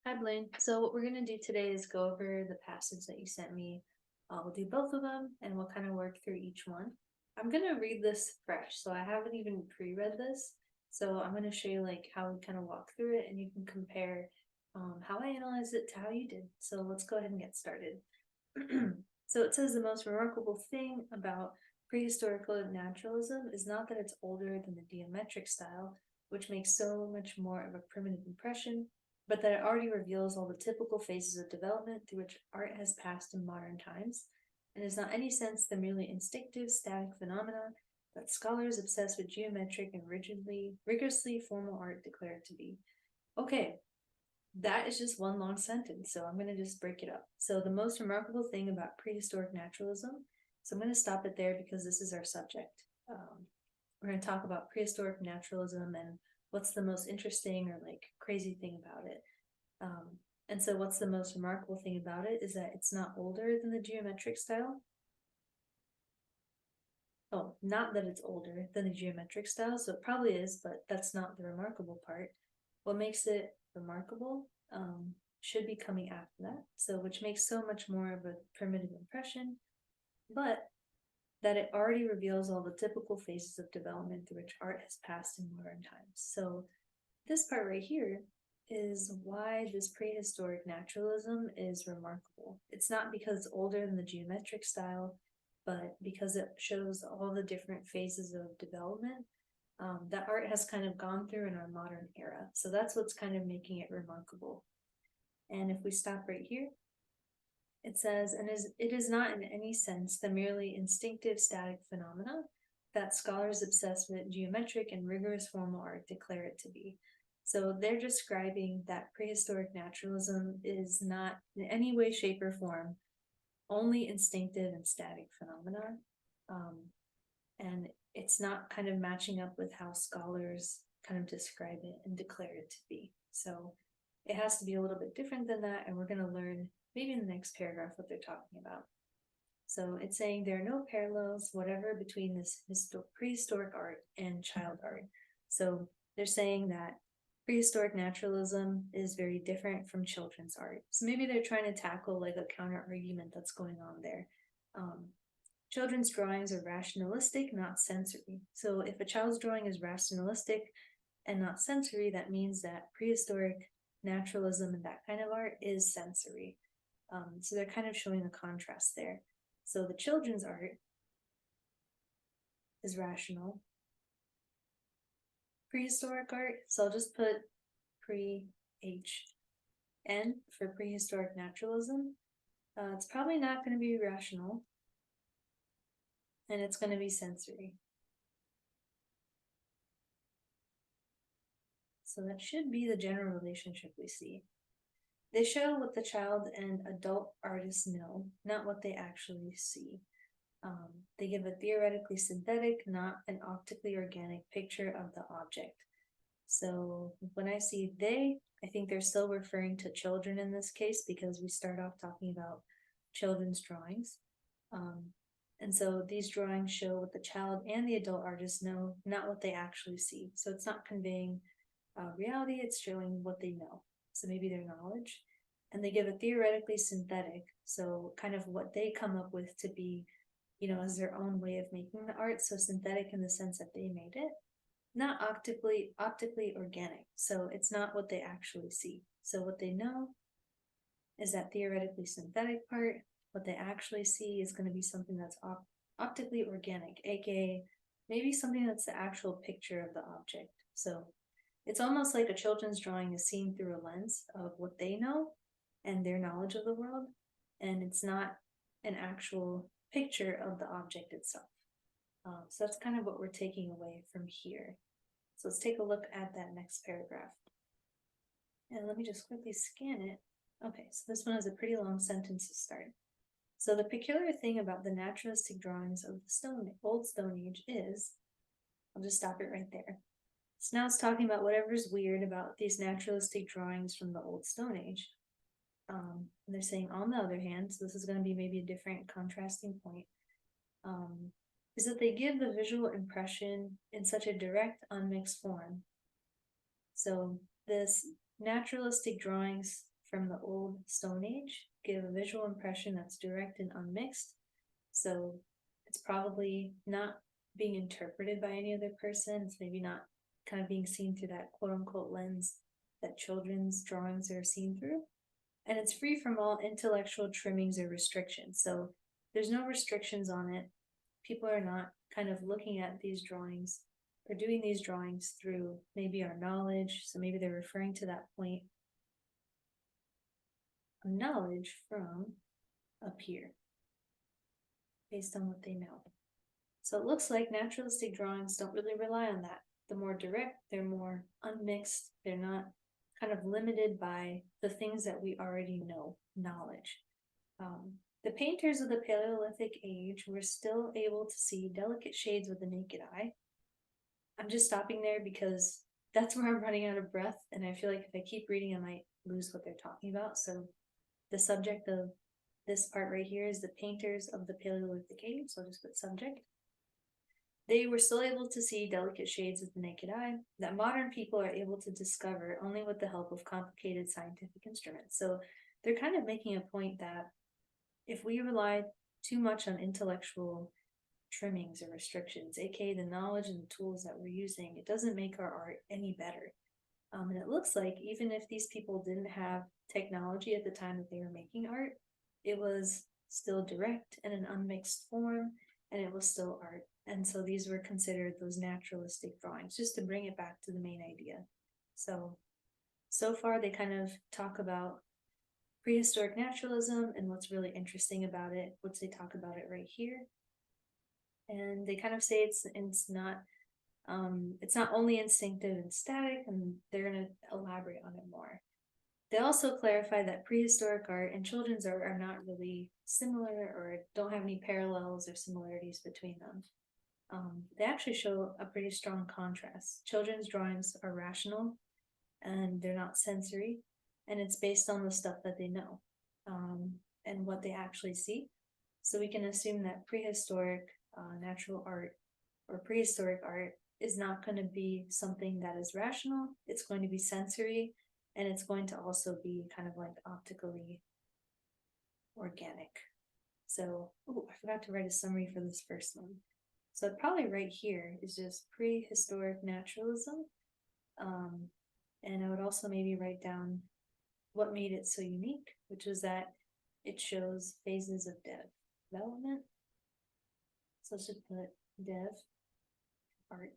Hi, Blaine. So what we're going to do today is go over the passage that you sent me. We'll do both of them and we'll kind of work through each one. I'm going to read this fresh, so I haven't even pre-read this. So I'm going to show you like how we kind of walk through it and you can compare how I analyze it to how you did. So let's go ahead and get started. So it says the most remarkable thing about prehistorical naturalism is not that it's older than the geometric style, which makes so much more of a primitive impression, but that it already reveals all the typical phases of development through which art has passed in modern times, and is not any sense the merely instinctive, static phenomena that scholars obsessed with geometric and rigorously formal art declare it to be. Okay, that is just one long sentence, so I'm going to just break it up. So the most remarkable thing about prehistoric naturalism, so I'm going to stop it there because this is our subject. We're going to talk about prehistoric naturalism and what's the most interesting or like crazy thing about it. And so what's the most remarkable thing about it is that it's not older than the geometric style. Oh, not that it's older than the geometric style, so it probably is, but that's not the remarkable part. What makes it remarkable should be coming after that, so which makes so much more of a primitive impression, but that it already reveals all the typical phases of development through which art has passed in modern times. So this part right here is why this prehistoric naturalism is remarkable. It's not because it's older than the geometric style, but because it shows all the different phases of development that art has kind of gone through in our modern era. So that's what's kind of making it remarkable. And if we stop right here, it says, and it is not in any sense the merely instinctive static phenomena that scholars obsessed with geometric and rigorous formal art declare it to be. So they're describing that prehistoric naturalism is not in any way, shape, or form only instinctive and static phenomena. Um, and it's not kind of matching up with how scholars kind of describe it and declare it to be. So it has to be a little bit different than that, and we're going to learn maybe in the next paragraph what they're talking about. So it's saying there are no parallels whatever between this prehistoric art and child art. So they're saying that prehistoric naturalism is very different from children's art. So maybe they're trying to tackle like a counter argument that's going on there. Children's drawings are rationalistic, not sensory. So if a child's drawing is rationalistic and not sensory, that means that prehistoric naturalism and that kind of art is sensory. So they're kind of showing a contrast there. So the children's art is rational. Prehistoric art, so I'll just put pre-H. N for prehistoric naturalism. It's probably not going to be rational, and it's going to be sensory. So that should be the general relationship we see. They show what the child and adult artists know, not what they actually see. They give a theoretically synthetic, not an optically organic picture of the object. So when I see they, I think they're still referring to children in this case because we start off talking about children's drawings. And so these drawings show what the child and the adult artist know, not what they actually see. So it's not conveying reality, it's showing what they know. So maybe their knowledge. And they give a theoretically synthetic, so kind of what they come up with to be, as their own way of making the art. So synthetic in the sense that they made it, not optically organic. So it's not what they actually see. So what they know is that theoretically synthetic part. What they actually see is going to be something that's optically organic, aka maybe something that's the actual picture of the object. So it's almost like a children's drawing is seen through a lens of what they know and their knowledge of the world, and it's not an actual picture of the object itself. So that's kind of what we're taking away from here. So let's take a look at that next paragraph. And let me just quickly scan it. Okay, so this one has a pretty long sentence to start. So the peculiar thing about the naturalistic drawings of the Old Stone Age is, I'll just stop it right there. So now it's talking about whatever's weird about these naturalistic drawings from the Old Stone Age. And they're saying, on the other hand, so this is going to be maybe a different contrasting point, is that they give the visual impression in such a direct, unmixed form. So this naturalistic drawings from the old Stone Age give a visual impression that's direct and unmixed. So it's probably not being interpreted by any other person. It's maybe not kind of being seen through that quote unquote lens that children's drawings are seen through. And it's free from all intellectual trimmings or restrictions. So there's no restrictions on it. People are not kind of looking at these drawings or doing these drawings through maybe our knowledge. So maybe they're referring to that point of knowledge from up here based on what they know. So it looks like naturalistic drawings don't really rely on that. The more direct, they're more unmixed, they're not kind of limited by the things that we already know, knowledge. The painters of the Paleolithic age were still able to see delicate shades with the naked eye. I'm just stopping there because that's where I'm running out of breath, and I feel like if I keep reading, I might lose what they're talking about. So the subject of this part right here is the painters of the Paleolithic age, so I'll just put subject. They were still able to see delicate shades with the naked eye that modern people are able to discover only with the help of complicated scientific instruments. So they're kind of making a point that if we rely too much on intellectual trimmings or restrictions, aka the knowledge and the tools that we're using, it doesn't make our art any better. And it looks like even if these people didn't have technology at the time that they were making art, it was still direct and an unmixed form, and it was still art. And so these were considered those naturalistic drawings, just to bring it back to the main idea. So far they kind of talk about prehistoric naturalism and what's really interesting about it, which they talk about it right here. And they kind of say it's not only instinctive and static, and they're going to elaborate on it more. They also clarify that prehistoric art and children's art are not really similar or don't have any parallels or similarities between them. They actually show a pretty strong contrast. Children's drawings are rational and they're not sensory, and it's based on the stuff that they know and what they actually see. So we can assume that prehistoric natural art or prehistoric art is not going to be something that is rational. It's going to be sensory, and it's going to also be kind of like optically organic. So, I forgot to write a summary for this first one. So probably right here is just prehistoric naturalism. And I would also maybe write down what made it so unique, which was that it shows phases of development. So let's just put dev art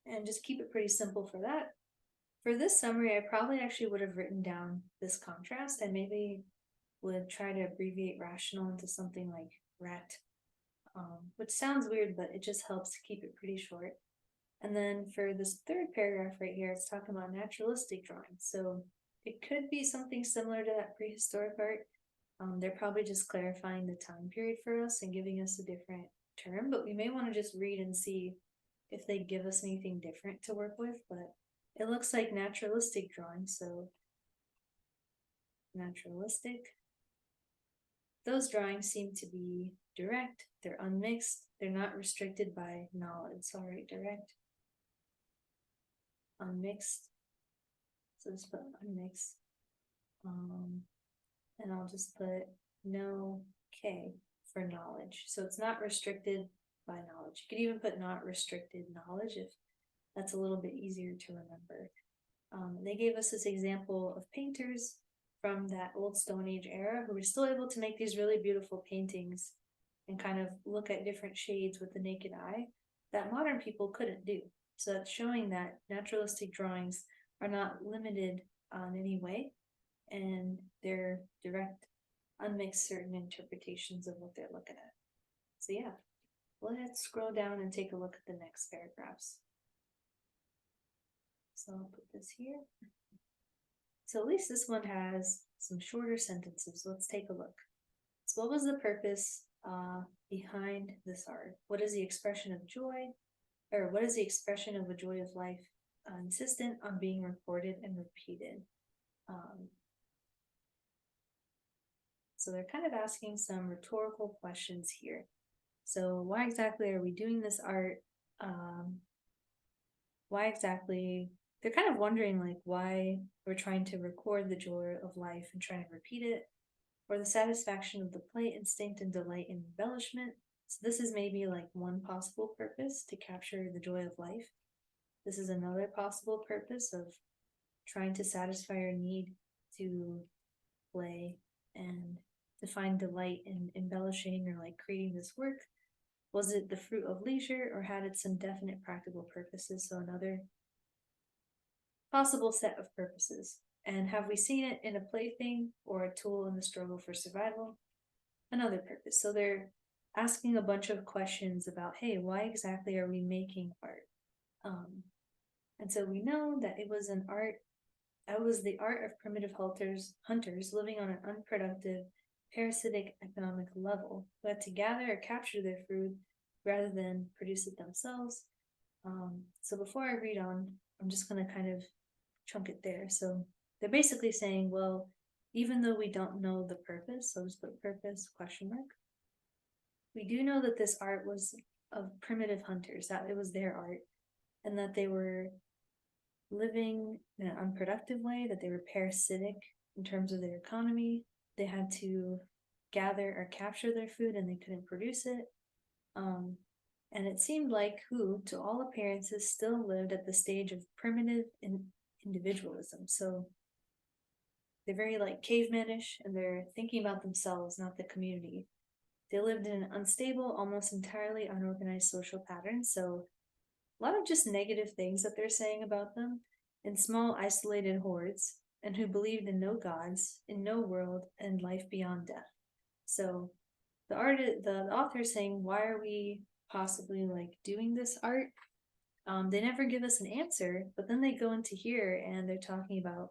and just keep it pretty simple for that. For this summary, I probably actually would have written down this contrast. I maybe would try to abbreviate rational into something like rat, which sounds weird, but it just helps to keep it pretty short. And then for this third paragraph right here, it's talking about naturalistic drawings. So it could be something similar to that prehistoric art. They're probably just clarifying the time period for us and giving us a different term, but we may want to just read and see if they give us anything different to work with. But it looks like naturalistic drawings, so naturalistic. Those drawings seem to be direct, they're unmixed, they're not restricted by knowledge. So I'll write direct, unmixed. So just put unmixed. And I'll just put no K for knowledge. So it's not restricted by knowledge. You could even put not restricted knowledge if that's a little bit easier to remember. They gave us this example of painters from that old Stone Age era who were still able to make these really beautiful paintings and kind of look at different shades with the naked eye that modern people couldn't do. So that's showing that naturalistic drawings are not limited in any way, and they're direct, unmixed certain interpretations of what they're looking at. So yeah, let's scroll down and take a look at the next paragraphs. So I'll put this here. So at least this one has some shorter sentences. Let's take a look. So what was the purpose behind this art? What is the expression of joy? Or what is the expression of a joy of life insistent on being recorded and repeated? So they're kind of asking some rhetorical questions here. So why exactly are we doing this art? Why exactly they're kind of wondering like why we're trying to record the joy of life and trying to repeat it, or the satisfaction of the play instinct and delight in embellishment. So this is maybe like one possible purpose to capture the joy of life. This is another possible purpose of trying to satisfy your need to play and to find delight in embellishing or like creating this work. Was it the fruit of leisure or had it some definite practical purposes? So another possible set of purposes. And have we seen it in a plaything or a tool in the struggle for survival? Another purpose. So they're asking a bunch of questions about, hey, why exactly are we making art? And so we know that it was an art. It was the art of primitive hunters living on an unproductive, parasitic economic level who had to gather or capture their food rather than produce it themselves. So before I read on, I'm just going to kind of chunk it there. So they're basically saying, well, even though we don't know the purpose, so just put purpose question mark, we do know that this art was of primitive hunters, that it was their art, and that they were living in an unproductive way, that they were parasitic in terms of their economy. They had to gather or capture their food and they couldn't produce it. And it seemed like who, to all appearances, still lived at the stage of primitive individualism. So they're very like cavemanish and they're thinking about themselves, not the community. They lived in an unstable, almost entirely unorganized social pattern. So a lot of just negative things that they're saying about them in small, isolated hordes, and who believed in no gods, in no world, and life beyond death. So the author is saying, why are we possibly like doing this art? They never give us an answer, but then they go into here and they're talking about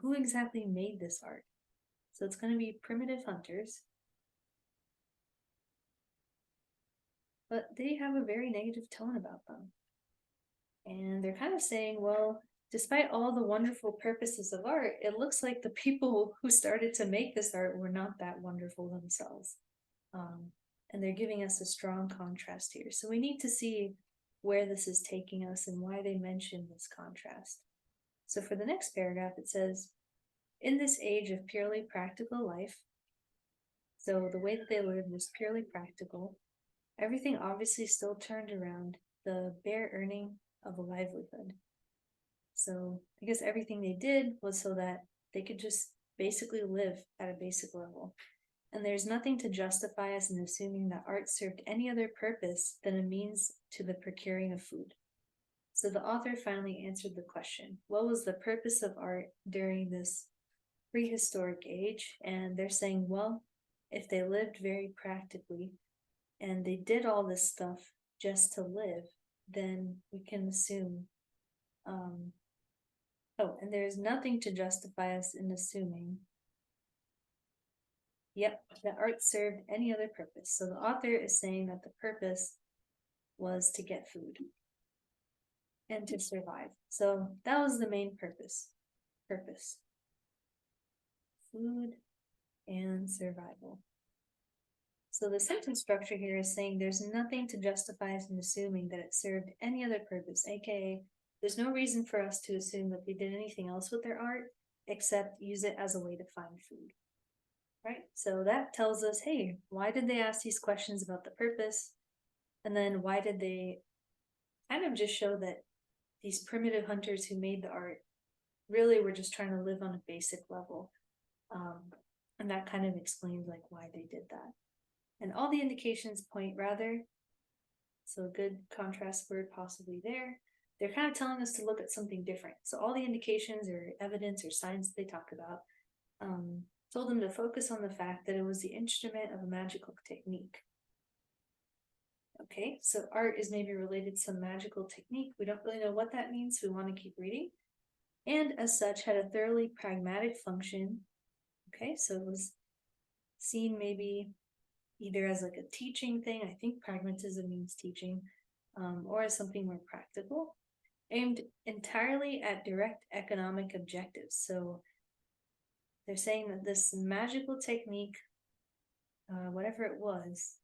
who exactly made this art. So it's going to be primitive hunters, but they have a very negative tone about them. And they're kind of saying, well, despite all the wonderful purposes of art, it looks like the people who started to make this art were not that wonderful themselves. And they're giving us a strong contrast here. So we need to see where this is taking us and why they mention this contrast. So for the next paragraph, it says, in this age of purely practical life, so the way that they lived was purely practical, everything obviously still turned around the bare earning of a livelihood. So I guess everything they did was so that they could just basically live at a basic level. And there's nothing to justify us in assuming that art served any other purpose than a means to the procuring of food. So the author finally answered the question, what was the purpose of art during this prehistoric age? And they're saying, well, if they lived very practically and they did all this stuff just to live, then we can assume and there's nothing to justify us in assuming that art served any other purpose. So the author is saying that the purpose was to get food and to survive. So that was the main purpose. Food and survival. So the sentence structure here is saying there's nothing to justify us in assuming that it served any other purpose, aka there's no reason for us to assume that they did anything else with their art except use it as a way to find food. Right? So that tells us, hey, why did they ask these questions about the purpose? And then why did they kind of just show that these primitive hunters who made the art really were just trying to live on a basic level? And that kind of explains like why they did that. And all the indications point rather, so a good contrast word possibly there. They're kind of telling us to look at something different. So all the indications or evidence or signs they talk about told them to focus on the fact that it was the instrument of a magical technique. Okay, so art is maybe related to some magical technique. We don't really know what that means, so we want to keep reading. And as such, had a thoroughly pragmatic function. Okay, so it was seen maybe either as like a teaching thing, I think pragmatism means teaching, or as something more practical, aimed entirely at direct economic objectives. So they're saying that this magical technique, whatever it was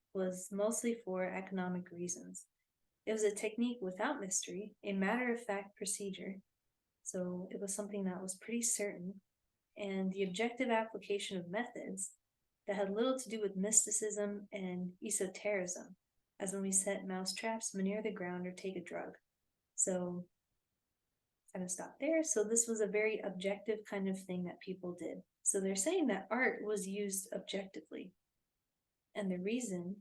mostly for economic reasons. It was a technique without mystery, a matter-of-fact procedure, So it was something that was pretty certain, and the objective application of methods that had little to do with mysticism and esotericism, as when we set mouse traps, manure the ground, or take a drug. So kind of stop there. So this was a very objective kind of thing that people did. So they're saying that art was used objectively. And the reason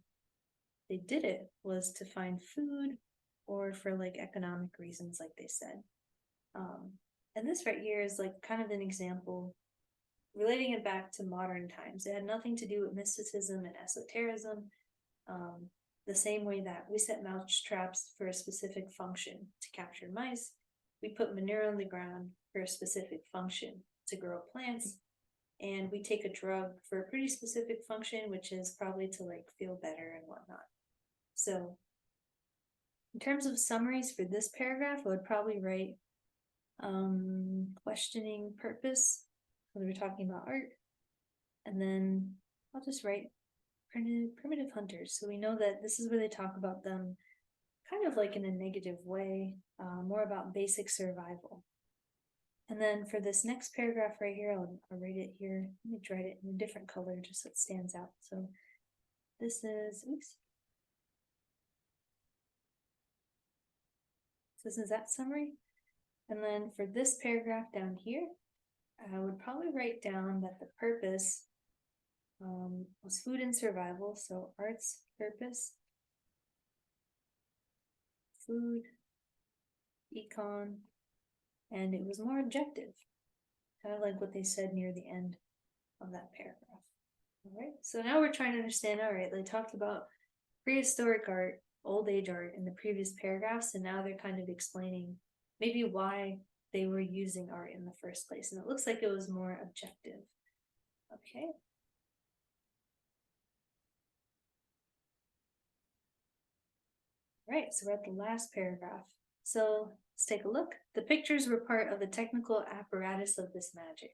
they did it was to find food or for like economic reasons, like they said. And this right here is like kind of an example relating it back to modern times. It had nothing to do with mysticism and esotericism. The same way that we set mouse traps for a specific function to capture mice, we put manure on the ground for a specific function to grow plants, and we take a drug for a pretty specific function, which is probably to like feel better and whatnot. So in terms of summaries for this paragraph, I would probably write questioning purpose when we're talking about art, and then I'll just write primitive hunters. So we know that this is where they talk about them kind of like in a negative way, more about basic survival. And then for this next paragraph right here, I'll write it here. Let me write it in a different color just so it stands out. So this is, oops. This is that summary. And then for this paragraph down here, I would probably write down that the purpose was food and survival. So art's purpose, food, econ, and it was more objective, kind of like what they said near the end of that paragraph. All right, so now we're trying to understand, all right, they talked about prehistoric art, old age art in the previous paragraphs, and now they're kind of explaining maybe why they were using art in the first place. And it looks like it was more objective. Okay. All right, so we're at the last paragraph. So let's take a look. The pictures were part of the technical apparatus of this magic.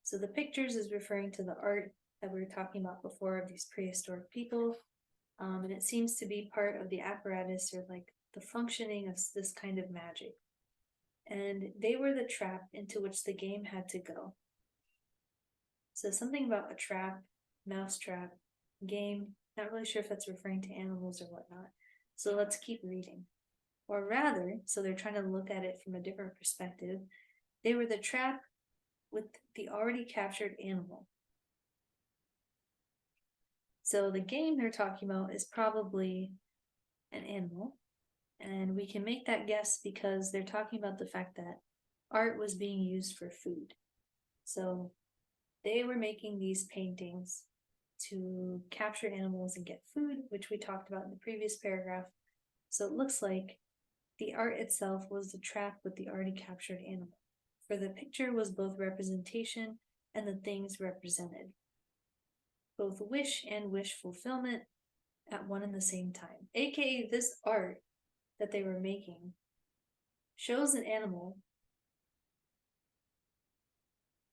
So the pictures is referring to the art that we were talking about before of these prehistoric people. And it seems to be part of the apparatus or like the functioning of this kind of magic. And they were the trap into which the game had to go. So something about a trap, mouse trap, game, not really sure if that's referring to animals or whatnot. So let's keep reading. Or rather, so they're trying to look at it from a different perspective, they were the trap with the already captured animal. So the game they're talking about is probably an animal, and we can make that guess because they're talking about the fact that art was being used for food. So they were making these paintings to capture animals and get food, which we talked about in the previous paragraph. So it looks like the art itself was the trap with the already captured animal. For the picture was both representation and the things represented. Both wish and wish fulfillment at one and the same time. AKA this art that they were making shows an animal.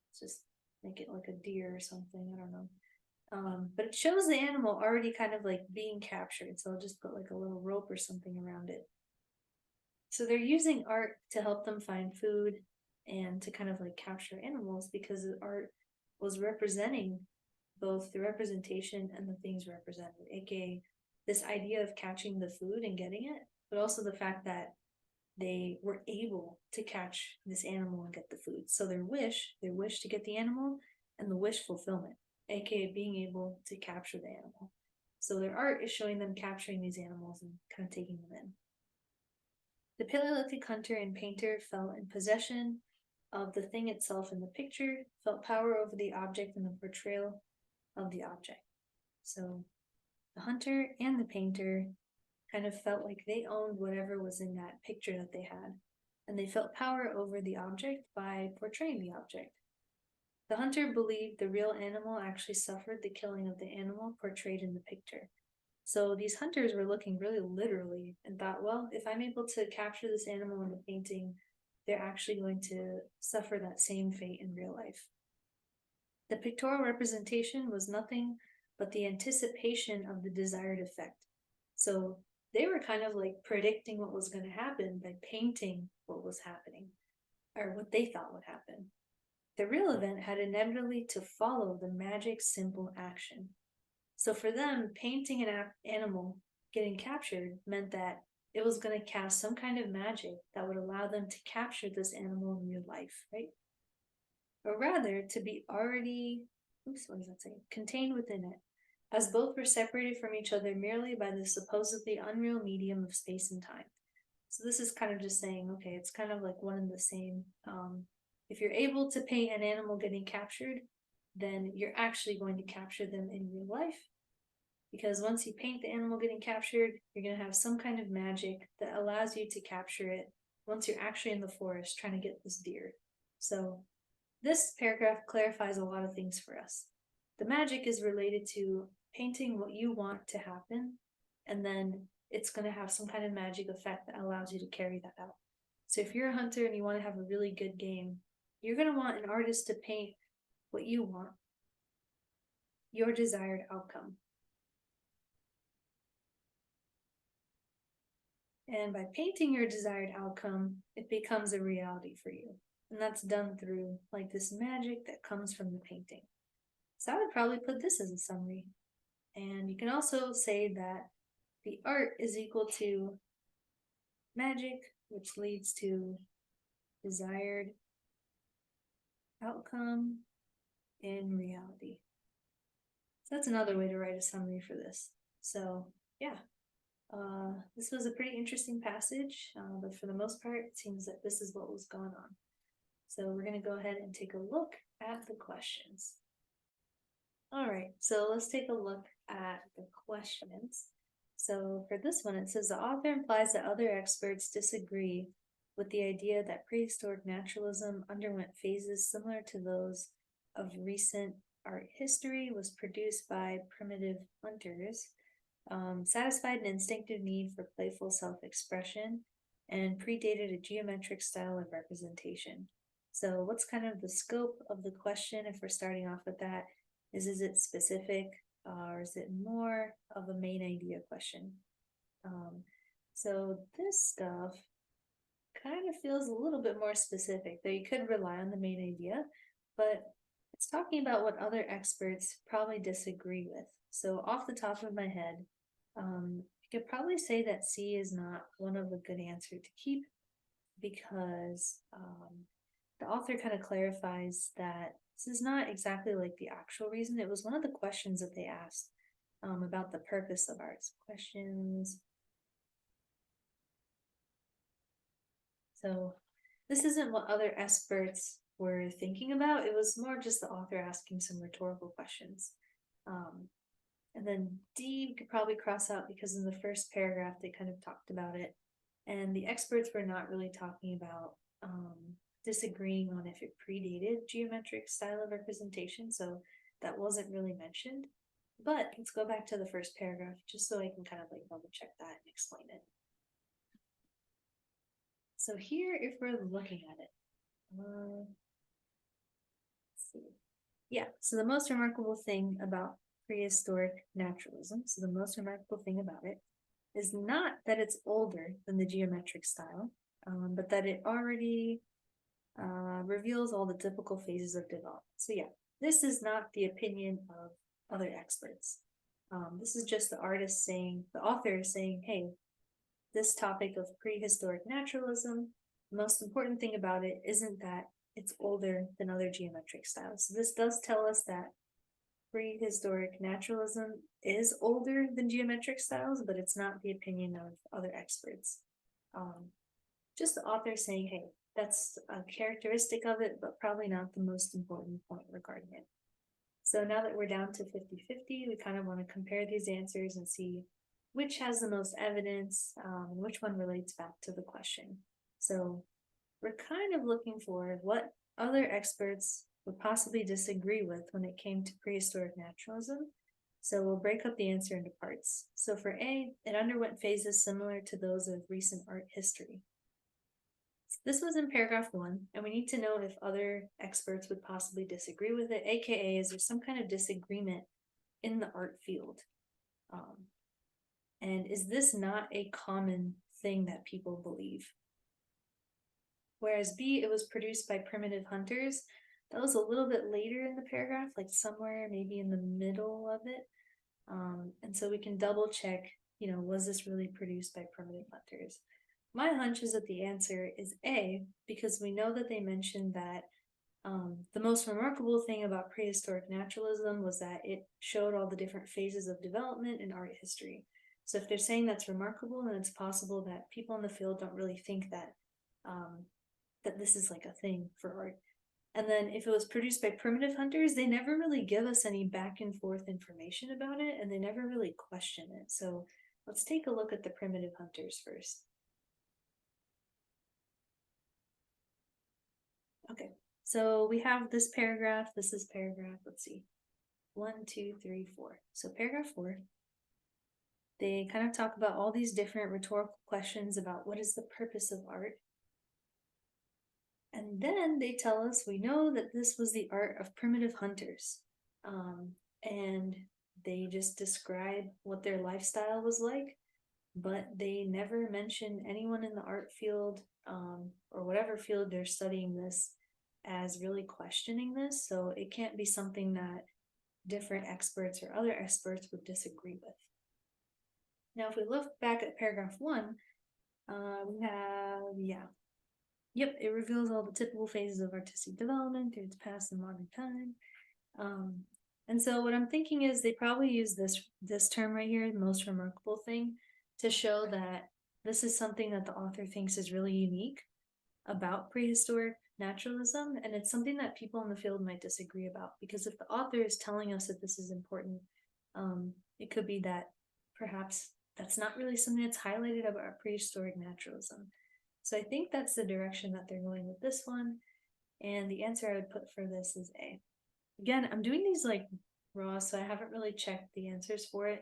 Let's just make it like a deer or something, I don't know. But it shows the animal already kind of like being captured. So I'll just put like a little rope or something around it. So they're using art to help them find food and to kind of like capture animals because the art was representing both the representation and the things represented, aka this idea of catching the food and getting it, but also the fact that they were able to catch this animal and get the food. So their wish to get the animal, and the wish fulfillment, aka being able to capture the animal. So their art is showing them capturing these animals and kind of taking them in. The Paleolithic hunter and painter felt in possession of the thing itself in the picture, felt power over the object in the portrayal of the object. So the hunter and the painter kind of felt like they owned whatever was in that picture that they had, and they felt power over the object by portraying the object. The hunter believed the real animal actually suffered the killing of the animal portrayed in the picture. So these hunters were looking really literally and thought, well, if I'm able to capture this animal in the painting, they're actually going to suffer that same fate in real life. The pictorial representation was nothing but the anticipation of the desired effect. So they were kind of like predicting what was going to happen by painting what was happening. or what they thought would happen. The real event had inevitably to follow the magic simple action. So for them, painting an animal getting captured meant that it was going to cast some kind of magic that would allow them to capture this animal in real life, right? Or rather, to be already, oops, what does that say? Contained within it, as both were separated from each other merely by the supposedly unreal medium of space and time. So this is kind of just saying, okay, it's kind of like one and the same. If you're able to paint an animal getting captured, then you're actually going to capture them in real life. Because once you paint the animal getting captured, you're going to have some kind of magic that allows you to capture it once you're actually in the forest trying to get this deer. So this paragraph clarifies a lot of things for us. The magic is related to painting what you want to happen, and then it's going to have some kind of magic effect that allows you to carry that out. So if you're a hunter and you want to have a really good game, you're going to want an artist to paint what you want, your desired outcome. And by painting your desired outcome, it becomes a reality for you. And that's done through like this magic that comes from the painting. So I would probably put this as a summary. And you can also say that the art is equal to magic, which leads to desired outcome in reality. So that's another way to write a summary for this. So yeah, this was a pretty interesting passage, but for the most part, it seems that this is what was going on. So we're going to go ahead and take a look at the questions. All right, so let's take a look at the questions. So for this one, it says the author implies that other experts disagree with the idea that prehistoric naturalism underwent phases similar to those of recent art history, was produced by primitive hunters, satisfied an instinctive need for playful self-expression, and predated a geometric style of representation. So what's kind of the scope of the question if we're starting off with that? Is it specific or is it more of a main idea question? So this stuff kind of feels a little bit more specific, though you could rely on the main idea, but it's talking about what other experts probably disagree with. So off the top of my head, I could probably say that C is not one of a good answer to keep because the author kind of clarifies that this is not exactly like the actual reason. It was one of the questions that they asked about the purpose of arts. Questions. So this isn't what other experts were thinking about. It was more just the author asking some rhetorical questions. And then D you could probably cross out because in the first paragraph they kind of talked about it. And the experts were not really talking about disagreeing on if it predated geometric style of representation, so that wasn't really mentioned. But let's go back to the first paragraph just so I can kind of like double check that and explain it. So here, if we're looking at it, let's see. Yeah, so the most remarkable thing about prehistoric naturalism, so the most remarkable thing about it, is not that it's older than the geometric style, but that it already reveals all the typical phases of development. So yeah, this is not the opinion of other experts. This is just the artist saying, the author is saying, hey, this topic of prehistoric naturalism, the most important thing about it isn't that it's older than other geometric styles. So this does tell us that prehistoric naturalism is older than geometric styles, but it's not the opinion of other experts. Just the author saying, hey, that's a characteristic of it, but probably not the most important point regarding it. So now that we're down to 50-50, we kind of want to compare these answers and see which has the most evidence and which one relates back to the question. So we're kind of looking for what other experts would possibly disagree with when it came to prehistoric naturalism. So we'll break up the answer into parts. So for A, it underwent phases similar to those of recent art history. This was in paragraph 1, and we need to know if other experts would possibly disagree with it, aka is there some kind of disagreement in the art field? And is this not a common thing that people believe? Whereas B, it was produced by primitive hunters. That was a little bit later in the paragraph, like somewhere maybe in the middle of it. And so we can double check, was this really produced by primitive hunters? My hunch is that the answer is A, because we know that they mentioned that the most remarkable thing about prehistoric naturalism was that it showed all the different phases of development in art history. So if they're saying that's remarkable, then it's possible that people in the field don't really think that that this is like a thing for art. And then if it was produced by primitive hunters, they never really give us any back and forth information about it, and they never really question it. So let's take a look at the primitive hunters first. Okay, so we have this paragraph, this is paragraph, let's see, 1, 2, 3, 4. So paragraph 4, they kind of talk about all these different rhetorical questions about what is the purpose of art. And then they tell us we know that this was the art of primitive hunters. And they just describe what their lifestyle was like, but they never mention anyone in the art field or whatever field they're studying this as really questioning this. So it can't be something that different experts or other experts would disagree with. Now, if we look back at paragraph 1, we have, yep, it reveals all the typical phases of artistic development through its past and modern time. And so what I'm thinking is they probably use this term right here, the most remarkable thing, to show that this is something that the author thinks is really unique about prehistoric naturalism, and it's something that people in the field might disagree about, because if the author is telling us that this is important, it could be that perhaps that's not really something that's highlighted about prehistoric naturalism. So I think that's the direction that they're going with this one, and the answer I would put for this is A. Again, I'm doing these like raw, so I haven't really checked the answers for it,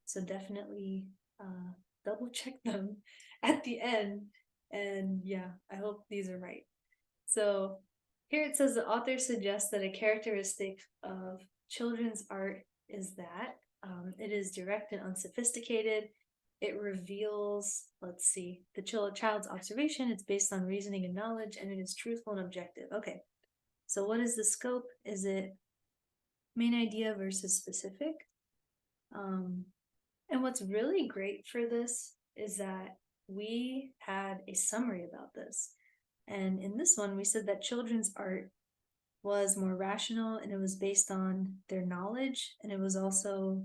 so definitely double check them at the end, and yeah, I hope these are right. So here it says the author suggests that a characteristic of children's art is that it is direct and unsophisticated. It reveals, let's see, the child's observation. It's based on reasoning and knowledge, and it is truthful and objective. Okay, so what is the scope? Is it main idea versus specific? And what's really great for this is that we had a summary about this. And in this one, we said that children's art was more rational and it was based on their knowledge, and it was also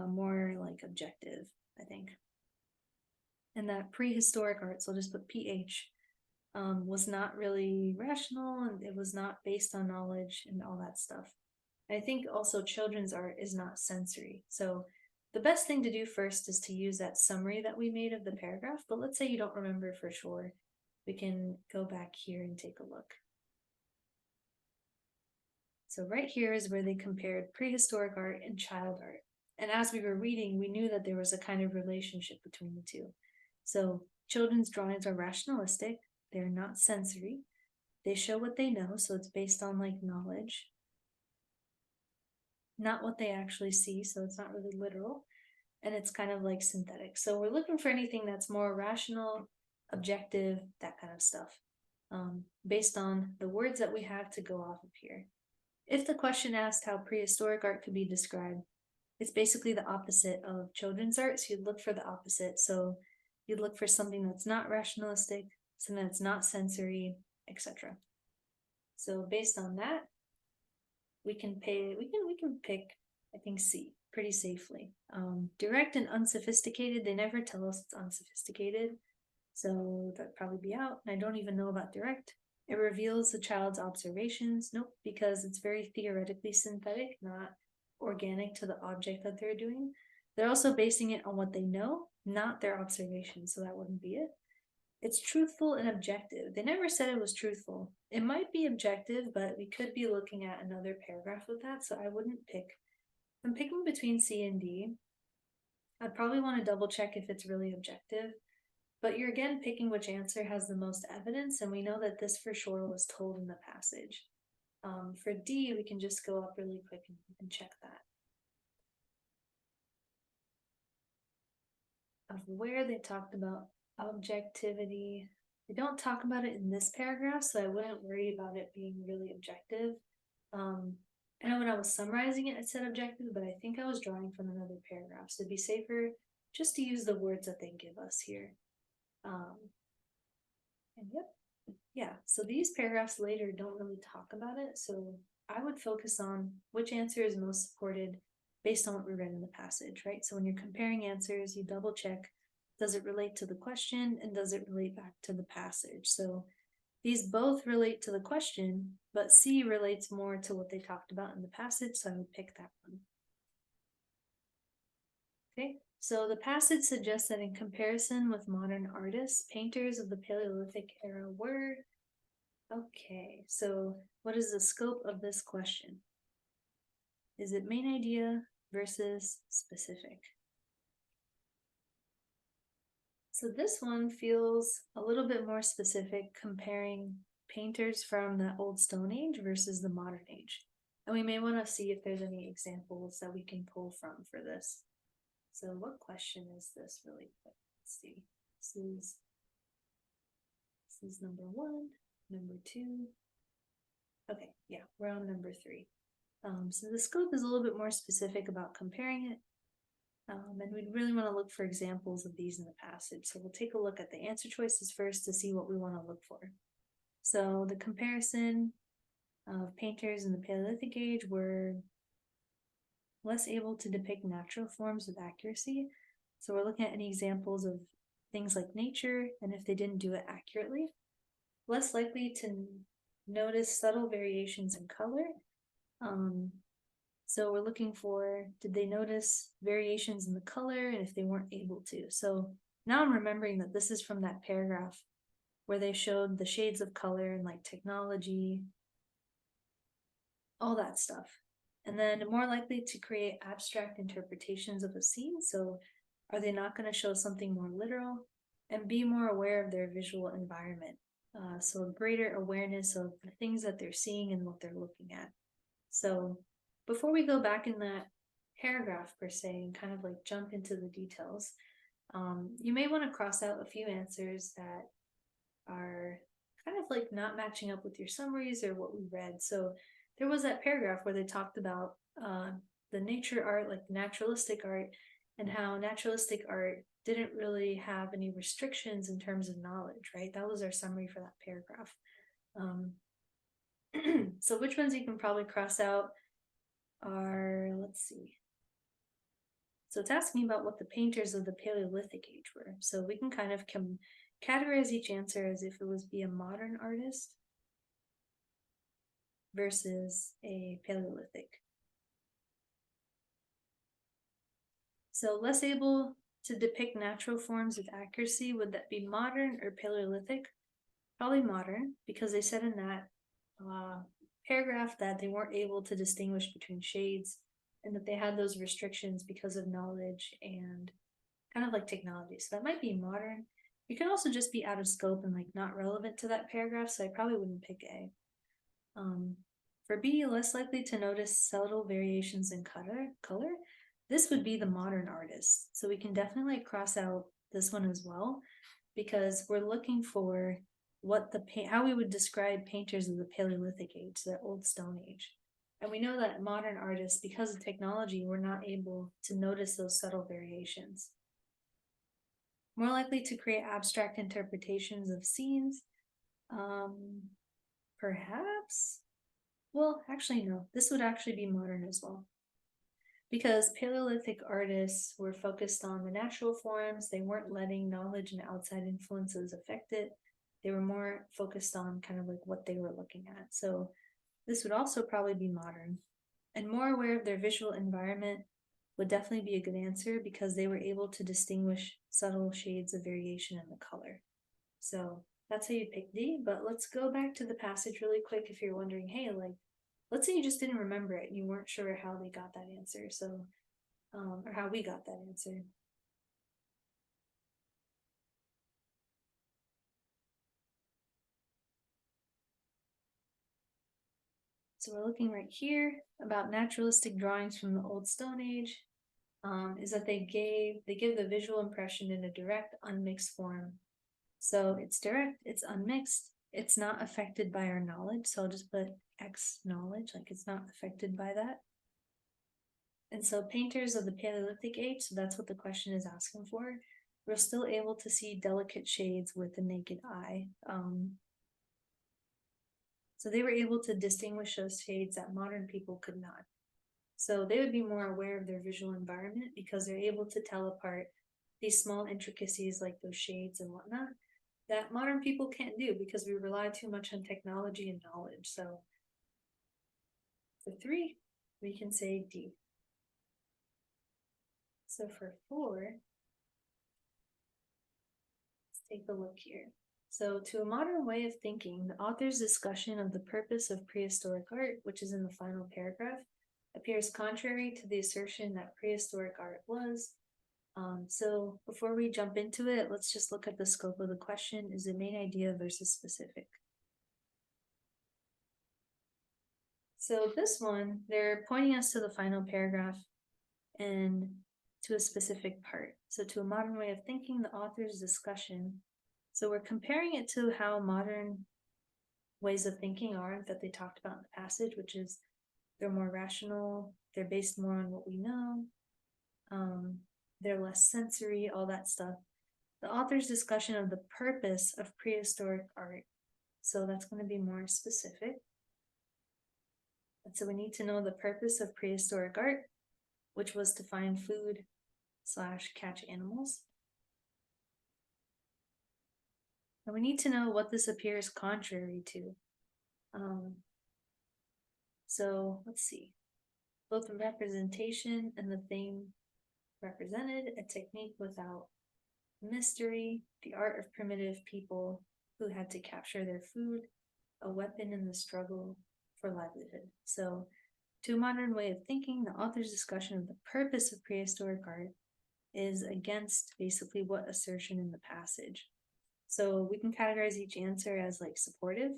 more like objective, I think. And that prehistoric art, so I'll just put PH, was not really rational, and it was not based on knowledge and all that stuff. And I think also children's art is not sensory. So the best thing to do first is to use that summary that we made of the paragraph, but let's say you don't remember for sure. We can go back here and take a look. So right here is where they compared prehistoric art and child art. And as we were reading, we knew that there was a kind of relationship between the two. So children's drawings are rationalistic, they're not sensory. They show what they know, so it's based on like knowledge, not what they actually see, so it's not really literal. And it's kind of like synthetic. So we're looking for anything that's more rational, objective, that kind of stuff, based on the words that we have to go off of here. If the question asked how prehistoric art could be described, it's basically the opposite of children's art, so you'd look for the opposite. So you'd look for something that's not rationalistic, something that's not sensory, etc. So based on that, we can pick, I think, C pretty safely. Direct and unsophisticated, they never tell us it's unsophisticated, so that'd probably be out. And I don't even know about direct. It reveals the child's observations. Nope, because it's very theoretically synthetic, not organic to the object that they're doing. They're also basing it on what they know, not their observations, so that wouldn't be it. It's truthful and objective. They never said it was truthful. It might be objective, but we could be looking at another paragraph of that, so I wouldn't pick. I'm picking between C and D. I'd probably want to double check if it's really objective, but you're again picking which answer has the most evidence, and we know that this for sure was told in the passage. For D, we can just go up really quick and check that. Of where they talked about objectivity. They don't talk about it in this paragraph, so I wouldn't worry about it being really objective. I know when I was summarizing it, it said objective, but I think I was drawing from another paragraph, so it'd be safer just to use the words that they give us here. And yep, yeah, so these paragraphs later don't really talk about it, so I would focus on which answer is most supported based on what we read in the passage, right? So when you're comparing answers, you double check, does it relate to the question and does it relate back to the passage? So these both relate to the question, but C relates more to what they talked about in the passage, so I would pick that one. Okay, so the passage suggests that in comparison with modern artists, painters of the Paleolithic era were. Okay, so what is the scope of this question? Is it main idea versus specific? So this one feels a little bit more specific, comparing painters from the old Stone Age versus the modern age. And we may want to see if there's any examples that we can pull from for this. So what question is this really quick? Let's see. This is number 1, number 2. Okay, yeah, we're on number 3. So the scope is a little bit more specific about comparing it. And we'd really want to look for examples of these in the passage. So we'll take a look at the answer choices first to see what we want to look for. So the comparison of painters in the Paleolithic age were less able to depict natural forms with accuracy. So we're looking at any examples of things like nature, and if they didn't do it accurately. Less likely to notice subtle variations in color. So we're looking for, did they notice variations in the color, and if they weren't able to. So now I'm remembering that this is from that paragraph where they showed the shades of color and like technology, all that stuff. And then more likely to create abstract interpretations of a scene. So are they not going to show something more literal? And be more aware of their visual environment. So a greater awareness of the things that they're seeing and what they're looking at. So before we go back in that paragraph per se and kind of like jump into the details, you may want to cross out a few answers that are kind of like not matching up with your summaries or what we read. So there was that paragraph where they talked about the nature art, like naturalistic art, and how naturalistic art didn't really have any restrictions in terms of knowledge, right? That was our summary for that paragraph. So which ones you can probably cross out are, let's see. So it's asking about what the painters of the Paleolithic age were. So we can kind of categorize each answer as if it was be a modern artist versus a Paleolithic. So less able to depict natural forms with accuracy, would that be modern or Paleolithic? Probably modern, because they said in that paragraph that they weren't able to distinguish between shades and that they had those restrictions because of knowledge and kind of like technology. So that might be modern. It could also just be out of scope and like not relevant to that paragraph, so I probably wouldn't pick A. For B, less likely to notice subtle variations in color, this would be the modern artist. So we can definitely cross out this one as well, because we're looking for what how we would describe painters of the Paleolithic age, the old Stone Age. And we know that modern artists, because of technology, were not able to notice those subtle variations. More likely to create abstract interpretations of scenes, perhaps. Well, actually, no, this would actually be modern as well. Because Paleolithic artists were focused on the natural forms, they weren't letting knowledge and outside influences affect it. They were more focused on kind of like what they were looking at. So this would also probably be modern. And more aware of their visual environment would definitely be a good answer, because they were able to distinguish subtle shades of variation in the color. So that's how you pick D, but let's go back to the passage really quick if you're wondering, hey, like, let's say you just didn't remember it and you weren't sure how they got that answer, so, or how we got that answer. So we're looking right here about naturalistic drawings from the Old Stone Age, is that they give the visual impression in a direct, unmixed form, So it's direct, it's unmixed, it's not affected by our knowledge. So I'll just put X knowledge, like it's not affected by that. And so painters of the Paleolithic age, so that's what the question is asking for, we're still able to see delicate shades with the naked eye. So they were able to distinguish those shades that modern people could not. So they would be more aware of their visual environment because they're able to tell apart these small intricacies like those shades and whatnot that modern people can't do because we rely too much on technology and knowledge. So for 3, we can say D. So for 4, let's take a look here. So to a modern way of thinking, the author's discussion of the purpose of prehistoric art, which is in the final paragraph, appears contrary to the assertion that prehistoric art was. So before we jump into it, let's just look at the scope of the question. Is it main idea versus specific? So this one, they're pointing us to the final paragraph and to a specific part. So to a modern way of thinking, the author's discussion. So we're comparing it to how modern ways of thinking are that they talked about in the passage, which is they're more rational, they're based more on what we know, they're less sensory, all that stuff. The author's discussion of the purpose of prehistoric art. So that's going to be more specific. And so we need to know the purpose of prehistoric art, which was to find food / catch animals. And we need to know what this appears contrary to. So let's see. Both the representation and the thing represented, a technique without mystery, the art of primitive people who had to capture their food, a weapon in the struggle for livelihood. So to a modern way of thinking, the author's discussion of the purpose of prehistoric art is against basically what assertion in the passage. So we can categorize each answer as like supportive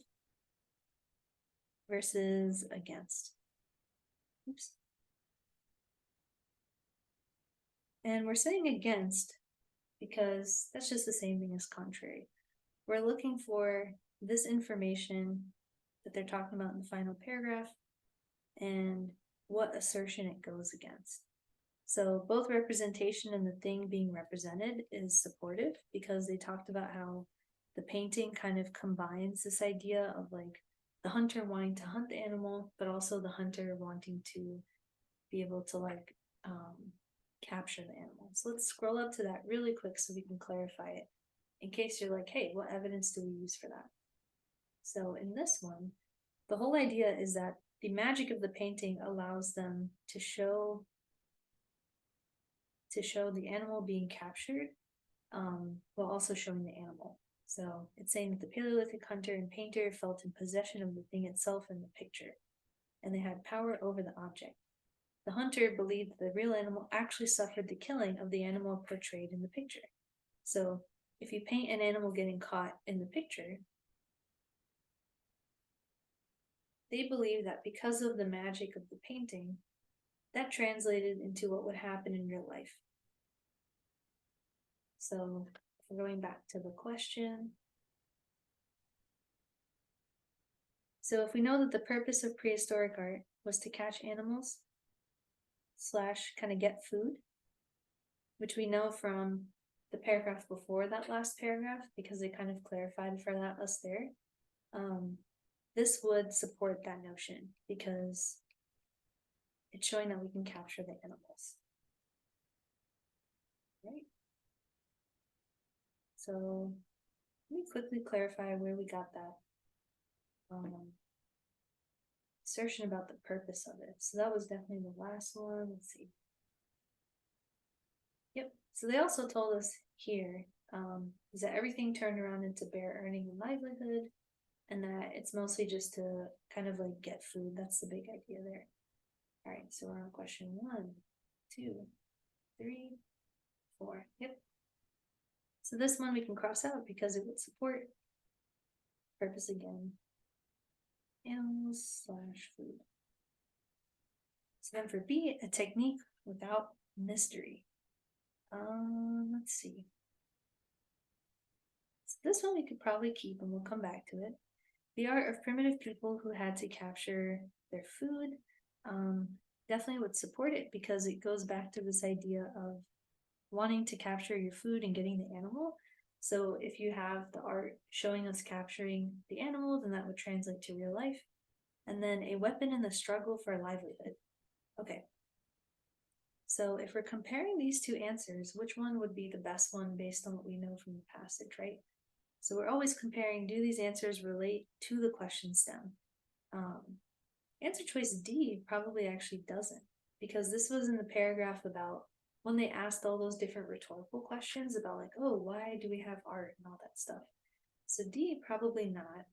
versus against. Oops. And we're saying against because that's just the same thing as contrary. We're looking for this information that they're talking about in the final paragraph and what assertion it goes against. So both representation and the thing being represented is supportive because they talked about how the painting kind of combines this idea of like the hunter wanting to hunt the animal, but also the hunter wanting to be able to like capture the animal. So let's scroll up to that really quick so we can clarify it in case you're like, hey, what evidence do we use for that? So in this one, the whole idea is that the magic of the painting allows them to show the animal being captured while also showing the animal. So it's saying that the Paleolithic hunter and painter felt in possession of the thing itself in the picture, and they had power over the object. The hunter believed the real animal actually suffered the killing of the animal portrayed in the picture. So if you paint an animal getting caught in the picture, they believe that because of the magic of the painting, that translated into what would happen in real life. So going back to the question. So if we know that the purpose of prehistoric art was to catch animals / kind of get food, which we know from the paragraph before that last paragraph, because they kind of clarified for us there, this would support that notion because it's showing that we can capture the animals. Right? So let me quickly clarify where we got that assertion about the purpose of it. So that was definitely the last one. Let's see. Yep. So they also told us here is that everything turned around into bare earning and livelihood, and that it's mostly just to kind of like get food. That's the big idea there. All right, so we're on question 1, 2, 3, 4. Yep. So this one we can cross out because it would support purpose again. Animals / food. So then for B, a technique without mystery. Let's see. So this one we could probably keep and we'll come back to it. The art of primitive people who had to capture their food, um, definitely would support it because it goes back to this idea of wanting to capture your food and getting the animal. So if you have the art showing us capturing the animal, then that would translate to real life. And then a weapon in the struggle for a livelihood. Okay. So if we're comparing these two answers, which one would be the best one based on what we know from the passage, right? So we're always comparing, do these answers relate to the question stem? Answer choice D probably actually doesn't, because this was in the paragraph about when they asked all those different rhetorical questions about like, oh, why do we have art and all that stuff. So D, probably not.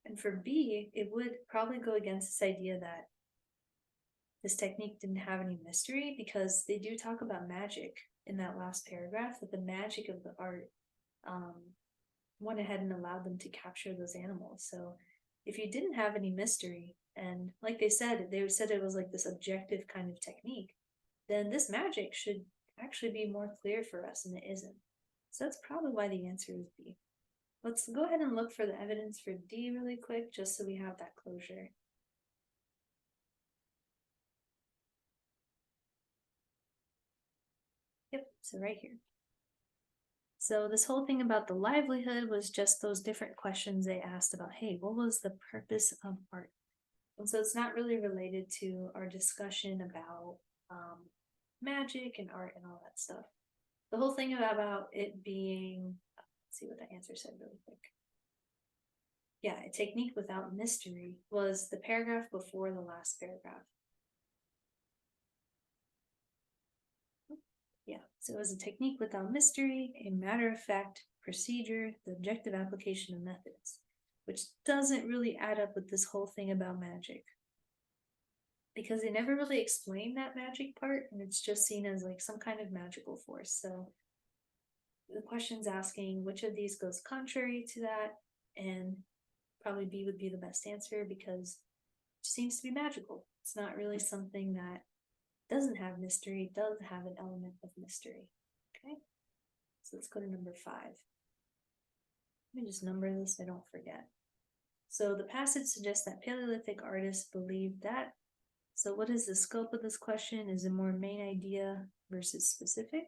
And for B, it would probably go against this idea that this technique didn't have any mystery, because they do talk about magic in that last paragraph, that the magic of the art went ahead and allowed them to capture those animals. So if you didn't have any mystery, and like they said it was like this objective kind of technique, then this magic should actually be more clear for us, and it isn't. So that's probably why the answer is B. Let's go ahead and look for the evidence for D really quick, just so we have that closure. Yep, so right here. So this whole thing about the livelihood was just those different questions they asked about, hey, what was the purpose of art? And so it's not really related to our discussion about magic and art and all that stuff. The whole thing about it being, let's see what the answer said really quick. Yeah, a technique without mystery was the paragraph before the last paragraph. Yeah, so it was a technique without mystery, a matter-of-fact procedure, the objective application of methods, which doesn't really add up with this whole thing about magic, because they never really explain that magic part, and it's just seen as like some kind of magical force. So the question's asking which of these goes contrary to that, and probably B would be the best answer because it seems to be magical. It's not really something that doesn't have mystery, it does have an element of mystery. Okay, so let's go to number 5. Let me just number this so I don't forget. So the passage suggests that Paleolithic artists believed that. So what is the scope of this question? Is it more main idea versus specific?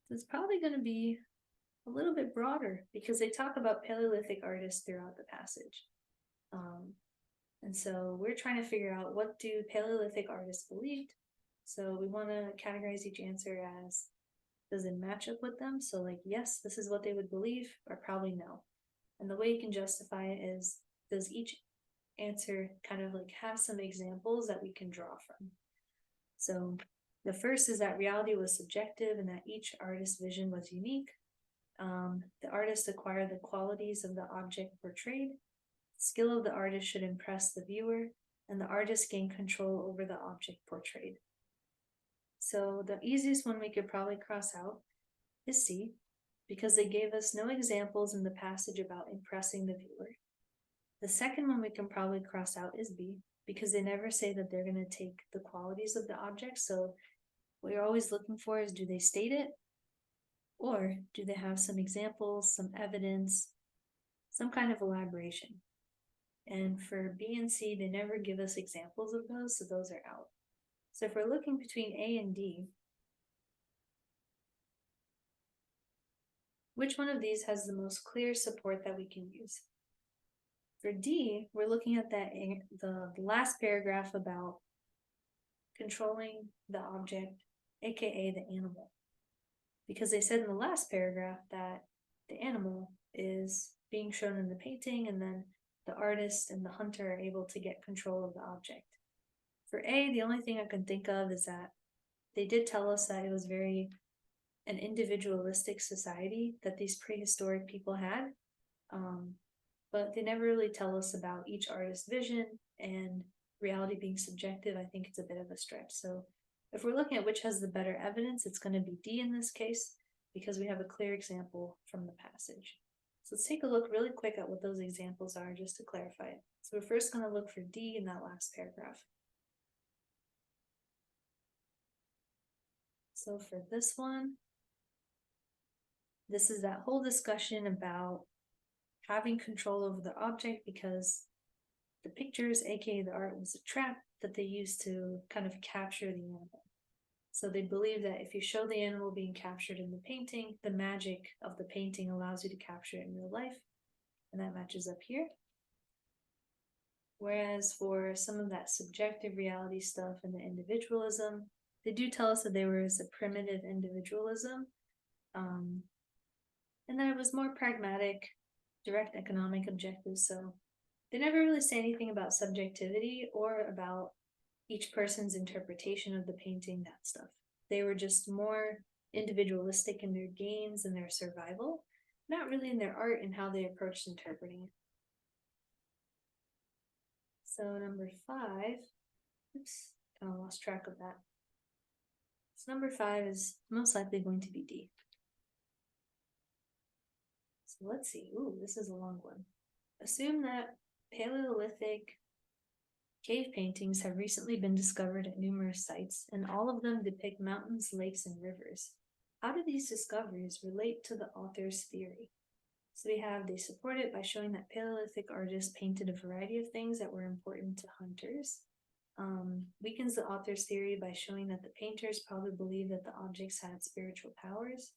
So it's probably going to be a little bit broader because they talk about Paleolithic artists throughout the passage. And so we're trying to figure out, what do Paleolithic artists believed? So we want to categorize each answer as, does it match up with them? So like, yes, this is what they would believe, or probably no. And the way you can justify it is, does each answer kind of like have some examples that we can draw from? So the first is that reality was subjective and that each artist's vision was unique. The artist acquired the qualities of the object portrayed. The skill of the artist should impress the viewer, and the artist gained control over the object portrayed. So the easiest one we could probably cross out is C, because they gave us no examples in the passage about impressing the viewer. The second one we can probably cross out is B, because they never say that they're going to take the qualities of the object. So what you're always looking for is, do they state it? Or do they have some examples, some evidence, some kind of elaboration? And for B and C, they never give us examples of those, so those are out. So if we're looking between A and D, which one of these has the most clear support that we can use? For D, we're looking at the last paragraph about controlling the object, aka the animal. Because they said in the last paragraph that the animal is being shown in the painting, and then the artist and the hunter are able to get control of the object. For A, the only thing I can think of is that they did tell us that it was very an individualistic society that these prehistoric people had, but they never really tell us about each artist's vision, and reality being subjective, I think it's a bit of a stretch. So if we're looking at which has the better evidence, it's going to be D in this case, because we have a clear example from the passage. So let's take a look really quick at what those examples are, just to clarify it. So we're first going to look for D in that last paragraph. So for this one, this is that whole discussion about having control over the object because the pictures, aka the art, was a trap that they used to kind of capture the animal. So they believe that if you show the animal being captured in the painting, the magic of the painting allows you to capture it in real life. And that matches up here. Whereas for some of that subjective reality stuff and the individualism, they do tell us that there was a primitive individualism, and that it was more pragmatic, direct economic objectives. So they never really say anything about subjectivity or about each person's interpretation of the painting, that stuff. They were just more individualistic in their gains and their survival, not really in their art and how they approached interpreting it. So number 5, oops, I lost track of that. So number 5 is most likely going to be D. So let's see. Ooh, this is a long one. Assume that Paleolithic cave paintings have recently been discovered at numerous sites, and all of them depict mountains, lakes, and rivers. How do these discoveries relate to the author's theory? So we have, they support it by showing that Paleolithic artists painted a variety of things that were important to hunters. Weakens the author's theory by showing that the painters probably believed that the objects had spiritual powers.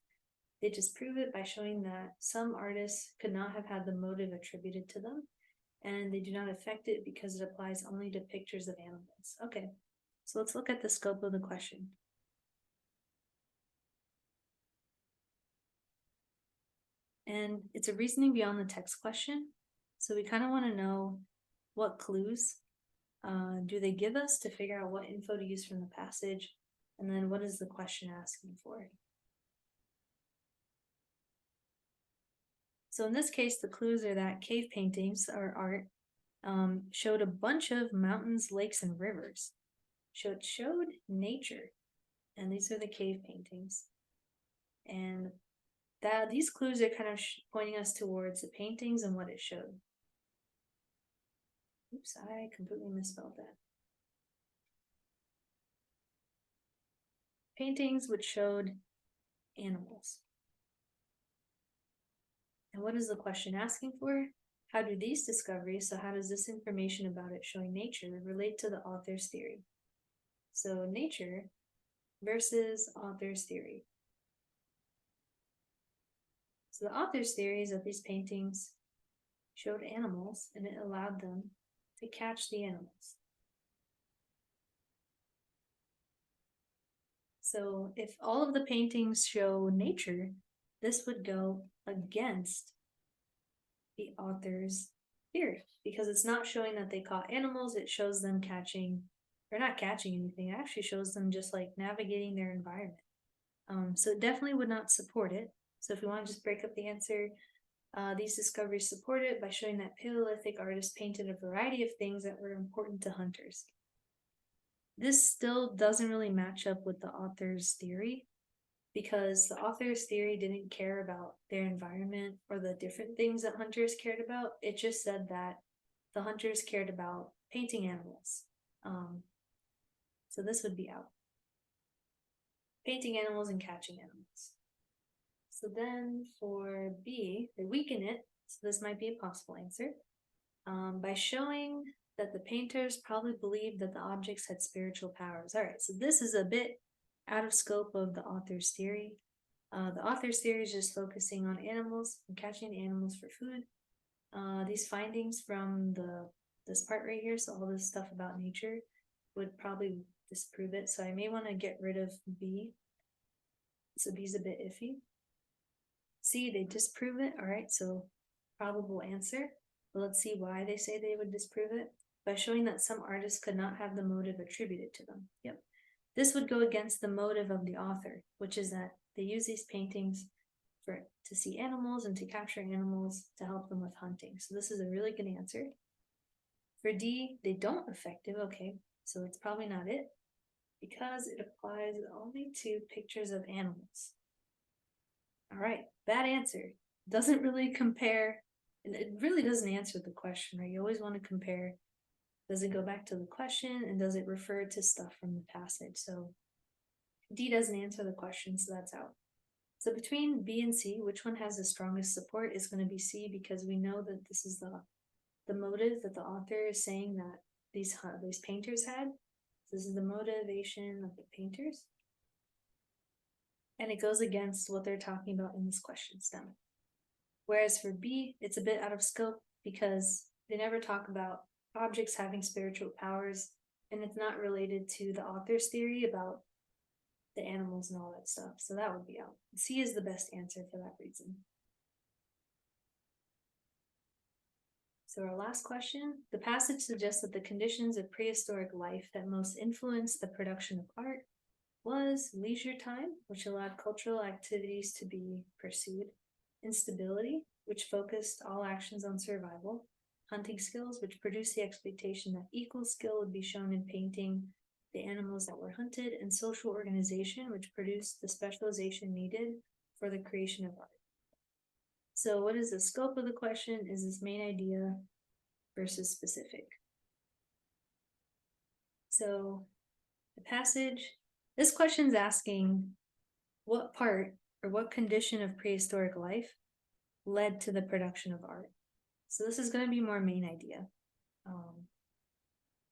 They disprove it by showing that some artists could not have had the motive attributed to them, and they do not affect it because it applies only to pictures of animals. Okay, so let's look at the scope of the question. And it's a reasoning beyond the text question. So we kind of want to know what clues do they give us to figure out what info to use from the passage, and then what is the question asking for? So in this case, the clues are that cave paintings or art showed a bunch of mountains, lakes, and rivers. Showed nature, and these are the cave paintings. And that these clues are kind of pointing us towards the paintings and what it showed. Oops, I completely misspelled that. Paintings which showed animals. And what is the question asking for? How do these discoveries, so how does this information about it showing nature, relate to the author's theory? So nature versus author's theory. So the author's theory is that these paintings showed animals and it allowed them to catch the animals. So if all of the paintings show nature, this would go against the author's theory because it's not showing that they caught animals, it shows them catching, or not catching anything, it actually shows them just like navigating their environment. So it definitely would not support it. So if we want to just break up the answer, these discoveries support it by showing that Paleolithic artists painted a variety of things that were important to hunters. This still doesn't really match up with the author's theory because the author's theory didn't care about their environment or the different things that hunters cared about. It just said that the hunters cared about painting animals. So this would be out. Painting animals and catching animals. So then for B, they weaken it, so this might be a possible answer, by showing that the painters probably believed that the objects had spiritual powers. All right, so this is a bit out of scope of the author's theory. The author's theory is just focusing on animals and catching animals for food. These findings from this part right here, so all this stuff about nature, would probably disprove it. So I may want to get rid of B. So B's a bit iffy. C, they disprove it. All right, so probable answer. But let's see why they say they would disprove it. By showing that some artists could not have the motive attributed to them. Yep. This would go against the motive of the author, which is that they use these paintings to see animals and to capture animals to help them with hunting. So this is a really good answer. For D, they don't affect it. Okay, so it's probably not it because it applies only to pictures of animals. All right, bad answer. Doesn't really compare, and it really doesn't answer the question, right? You always want to compare. Does it go back to the question and does it refer to stuff from the passage? So D doesn't answer the question, so that's out. So between B and C, which one has the strongest support is going to be C, because we know that this is the motive that the author is saying that these painters had. This is the motivation of the painters. And it goes against what they're talking about in this question stem. Whereas for B, it's a bit out of scope because they never talk about objects having spiritual powers, and it's not related to the author's theory about the animals and all that stuff. So that would be out. C is the best answer for that reason. So our last question, the passage suggests that the conditions of prehistoric life that most influenced the production of art was leisure time, which allowed cultural activities to be pursued, instability, which focused all actions on survival, hunting skills, which produced the expectation that equal skill would be shown in painting the animals that were hunted, and social organization, which produced the specialization needed for the creation of art. So what is the scope of the question? Is this main idea versus specific? So the passage, this question is asking what part or what condition of prehistoric life led to the production of art. So this is going to be more main idea.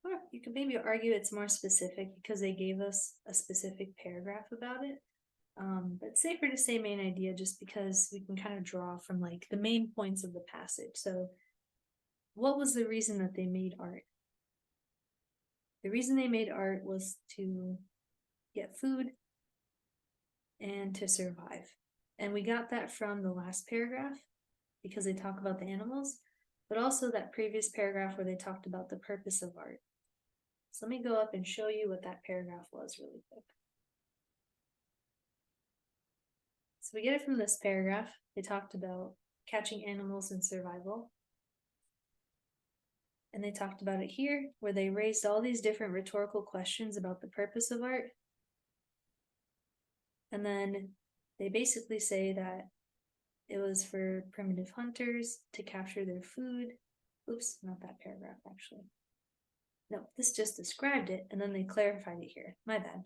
Or you could maybe argue it's more specific because they gave us a specific paragraph about it. But it's safer to say main idea just because we can kind of draw from like the main points of the passage. So what was the reason that they made art? The reason they made art was to get food and to survive. And we got that from the last paragraph because they talk about the animals, but also that previous paragraph where they talked about the purpose of art. So let me go up and show you what that paragraph was really quick. So we get it from this paragraph. They talked about catching animals and survival. And they talked about it here, where they raised all these different rhetorical questions about the purpose of art. And then they basically say that it was for primitive hunters to capture their food. Oops, not that paragraph, actually. No, this just described it, and then they clarified it here. My bad.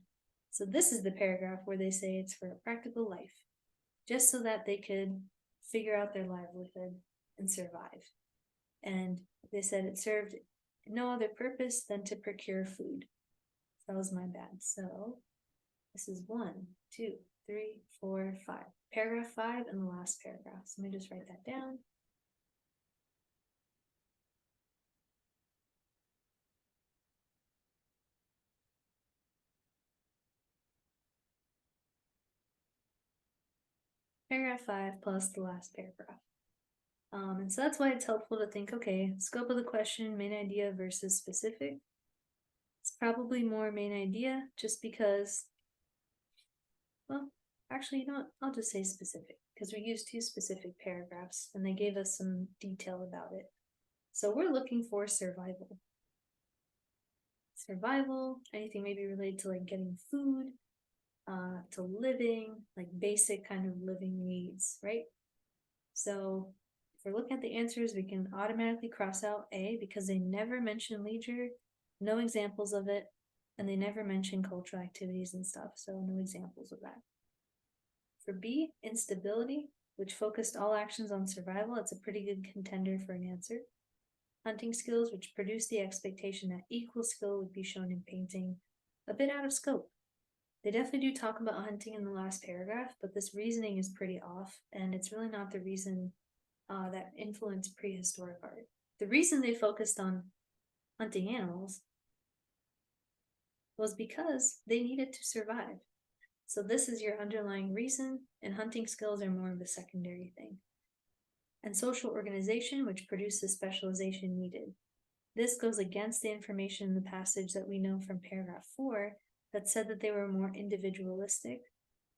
So this is the paragraph where they say it's for a practical life, just so that they could figure out their livelihood and survive. And they said it served no other purpose than to procure food. That was my bad. So this is 1, 2, 3, 4, 5. Paragraph 5 and the last paragraph. So let me just write that down. Paragraph 5 plus the last paragraph. And so that's why it's helpful to think, okay, scope of the question, main idea versus specific. It's probably more main idea just because, well, actually, you know what? I'll just say specific because we used 2 specific paragraphs and they gave us some detail about it. So we're looking for survival. Survival, anything maybe related to like getting food, to living, like basic kind of living needs, right? So if we're looking at the answers, we can automatically cross out A because they never mention leisure, no examples of it, and they never mention cultural activities and stuff, so no examples of that. For B, instability, which focused all actions on survival, it's a pretty good contender for an answer. Hunting skills, which produced the expectation that equal skill would be shown in painting, a bit out of scope. They definitely do talk about hunting in the last paragraph, but this reasoning is pretty off, and it's really not the reason that influenced prehistoric art. The reason they focused on hunting animals was because they needed to survive. So this is your underlying reason, and hunting skills are more of a secondary thing. And social organization, which produced the specialization needed. This goes against the information in the passage that we know from paragraph 4 that said that they were more individualistic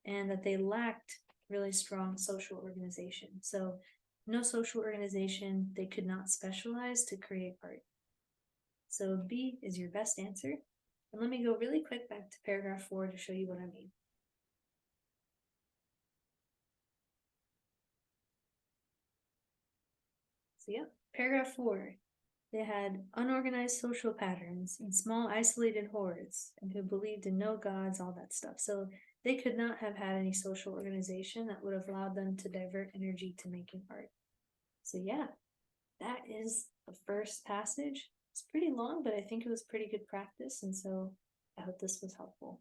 and that they lacked really strong social organization. So no social organization, they could not specialize to create art. So B is your best answer. And let me go really quick back to paragraph 4 to show you what I mean. So yeah, paragraph 4. They had unorganized social patterns and small isolated hordes and who believed in no gods, all that stuff. So they could not have had any social organization that would have allowed them to divert energy to making art. So yeah, that is the first passage. It's pretty long, but I think it was pretty good practice, and so I hope this was helpful.